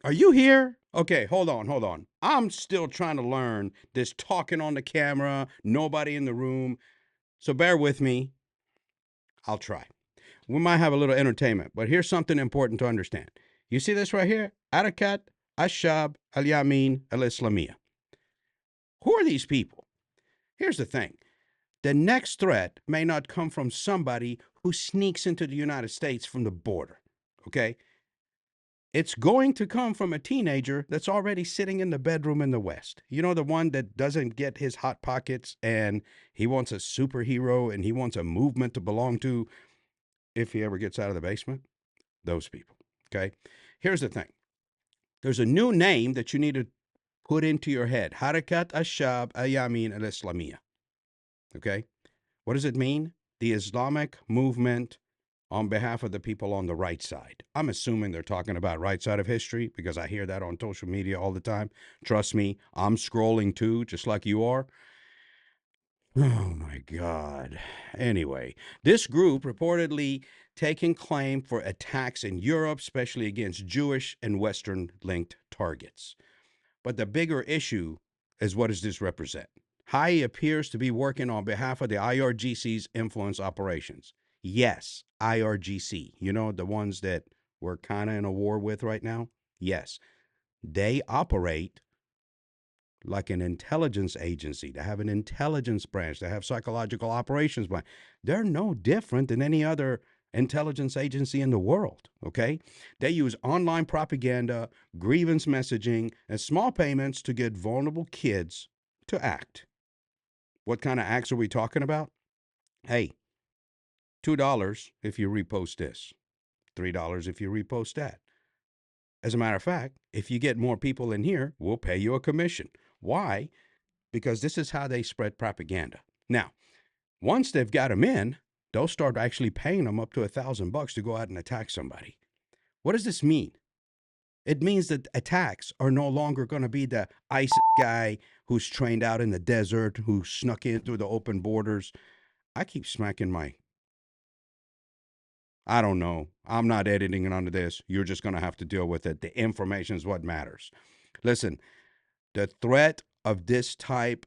Are you here? Okay, hold on, hold on. I'm still trying to learn this talking on the camera, nobody in the room. So bear with me. I'll try. We might have a little entertainment, but here's something important to understand. You see this right here? Arakat Ashab Al Yamin Al Islamiyah. Who are these people? Here's the thing, the next threat may not come from somebody who sneaks into the United States from the border. Okay? It's going to come from a teenager that's already sitting in the bedroom in the West. You know, the one that doesn't get his hot pockets and he wants a superhero and he wants a movement to belong to if he ever gets out of the basement? Those people. Okay? Here's the thing, there's a new name that you need to put into your head, Harakat Ashab Ayamin al Islamiyah. Okay? What does it mean? The Islamic movement on behalf of the people on the right side. I'm assuming they're talking about right side of history because I hear that on social media all the time. Trust me, I'm scrolling too, just like you are. Oh my God. Anyway, this group reportedly taking claim for attacks in Europe, especially against Jewish and Western linked targets. But the bigger issue is, what does this represent? HAYI appears to be working on behalf of the IRGC's influence operations. Yes, IRGC. You know, the ones that we're kind of in a war with right now? Yes. They operate like an intelligence agency. They have an intelligence branch. They have psychological operations branch. They're no different than any other intelligence agency in the world, okay? They use online propaganda, grievance messaging, and small payments to get vulnerable kids to act. What kind of acts are we talking about? Hey, $2 if you repost this, $3 if you repost that. As a matter of fact, if you get more people in here, we'll pay you a commission. Why? Because this is how they spread propaganda. Now, once they've got them in, they'll start actually paying them up to $1,000 to go out and attack somebody. What does this mean? It means that attacks are no longer going to be the ISIS guy who's trained out in the desert, who snuck in through the open borders. I keep smacking my, I don't know. I'm not editing it onto this. You're just going to have to deal with it. The information is what matters. Listen, the threat of this type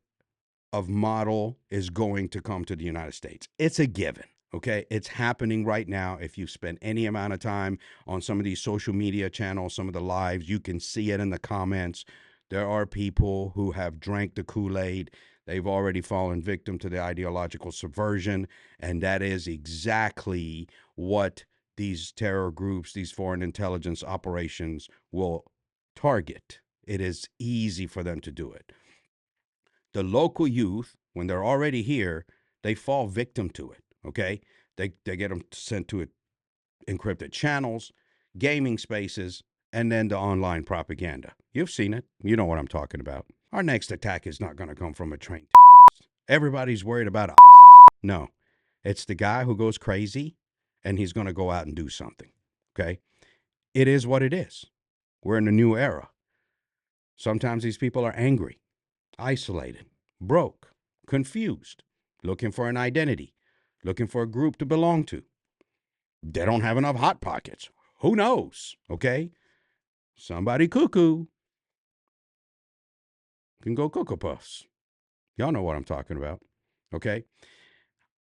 of model is going to come to the United States. It's a given. Okay. It's happening right now. If you spend any amount of time on some of these social media channels, some of the lives, you can see it in the comments. There are people who have drank the Kool-Aid. They've already fallen victim to the ideological subversion. And that is exactly what these terror groups, these foreign intelligence operations will target. It is easy for them to do it. The local youth, when they're already here, they fall victim to it. Okay, they get them sent to encrypted channels, gaming spaces, and then the online propaganda. You've seen it. You know what I'm talking about. Our next attack is not going to come from a trained terrorist. Everybody's worried about ISIS. No, it's the guy who goes crazy, and he's going to go out and do something. Okay, it is what it is. We're in a new era. Sometimes these people are angry, isolated, broke, confused, looking for an identity, looking for a group to belong to. They don't have enough hot pockets. Who knows? Okay? Somebody cuckoo can go Cocoa Puffs. Y'all know what I'm talking about. Okay?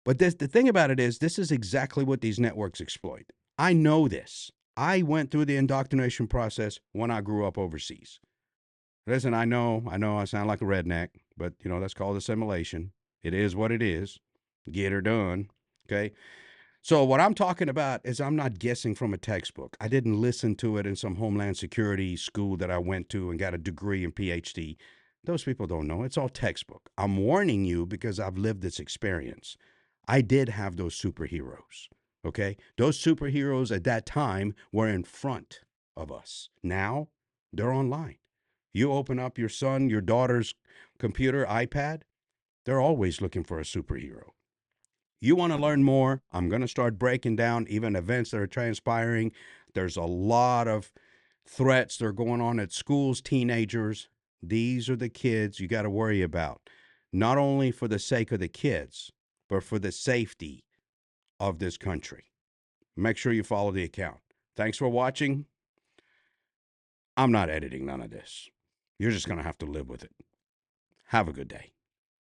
But the thing about it is, this is exactly what these networks exploit. I know this. I went through the indoctrination process when I grew up overseas. Listen, I know I sound like a redneck, but that's called assimilation. It is what it is. Get her done. Okay. So what I'm talking about is, I'm not guessing from a textbook. I didn't listen to it in some Homeland Security school that I went to and got a degree and PhD. Those people don't know. It's all textbook. I'm warning you because I've lived this experience. I did have those superheroes. Okay. Those superheroes at that time were in front of us. Now they're online. You open up your son, your daughter's computer, iPad, they're always looking for a superhero. You want to learn more? I'm going to start breaking down even events that are transpiring. There's a lot of threats that are going on at schools, teenagers. These are the kids you got to worry about, not only for the sake of the kids, but for the safety of this country. Make sure you follow the account. Thanks for watching. I'm not editing none of this. You're just going to have to live with it. Have a good day.